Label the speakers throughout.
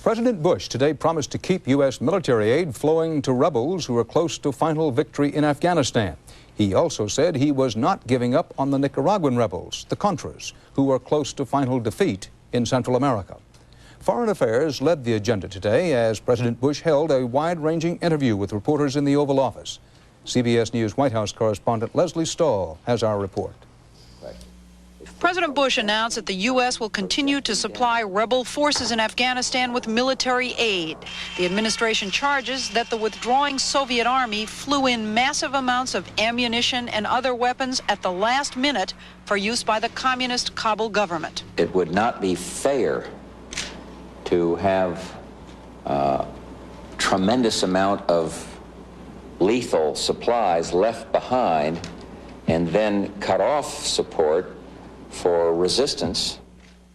Speaker 1: President Bush today promised to keep U.S. military aid flowing to rebels who are close to final victory in Afghanistan. He also said he was not giving up on the Nicaraguan rebels, the Contras, who are close to final defeat in Central America. Foreign Affairs led the agenda today as President Bush held a wide-ranging interview with reporters in the Oval Office. CBS News White House correspondent Leslie Stahl has our report.
Speaker 2: President Bush announced that the U.S. will continue to supply rebel forces in Afghanistan with military aid. The administration charges that the withdrawing Soviet army flew in massive amounts of ammunition and other weapons at the last minute for use by the communist Kabul government.
Speaker 3: It would not be fair to have a tremendous amount of lethal supplies left behind and then cut off support for resistance.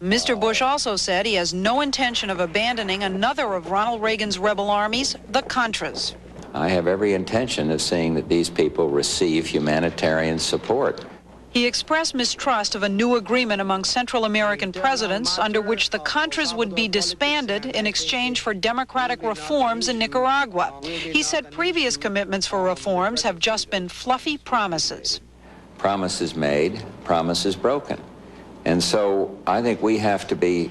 Speaker 2: Mr. Bush also said he has no intention of abandoning another of Ronald Reagan's rebel armies, the Contras.
Speaker 3: I have every intention of seeing that these people receive humanitarian support.
Speaker 2: He expressed mistrust of a new agreement among Central American presidents under which the Contras would be disbanded in exchange for democratic reforms in Nicaragua. He said previous commitments for reforms have just been fluffy promises.
Speaker 3: Promises made, promises broken. And so I think we have to be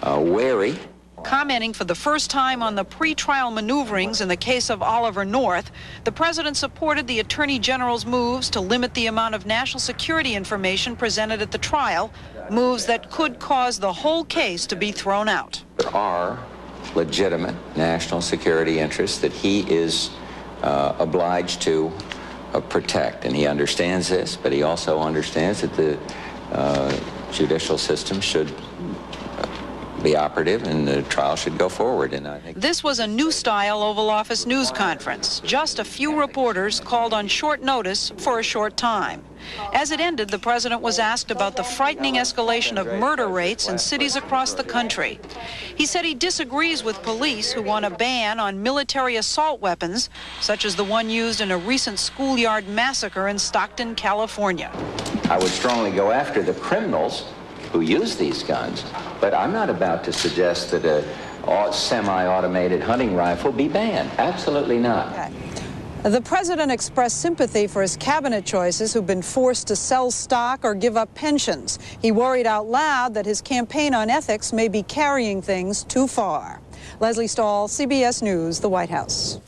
Speaker 3: wary.
Speaker 2: Commenting for the first time on the pretrial maneuverings in the case of Oliver North, the president supported the Attorney General's moves to limit the amount of national security information presented at the trial, moves that could cause the whole case to be thrown out.
Speaker 3: There are legitimate national security interests that he is obliged to protect, and he understands this, but he also understands that the judicial system should be operative and the trial should go forward. And I think
Speaker 2: this was a new-style Oval Office news conference. Just a few reporters called on short notice for a short time. As it ended, the president was asked about the frightening escalation of murder rates in cities across the country. He said he disagrees with police who want a ban on military assault weapons, such as the one used in a recent schoolyard massacre in Stockton, California.
Speaker 3: I would strongly go after the criminals who use these guns, but I'm not about to suggest that a semi-automated hunting rifle be banned. Absolutely not.
Speaker 2: Okay. The president expressed sympathy for his cabinet choices who've been forced to sell stock or give up pensions. He worried out loud that his campaign on ethics may be carrying things too far. Leslie Stahl, CBS News, the White House.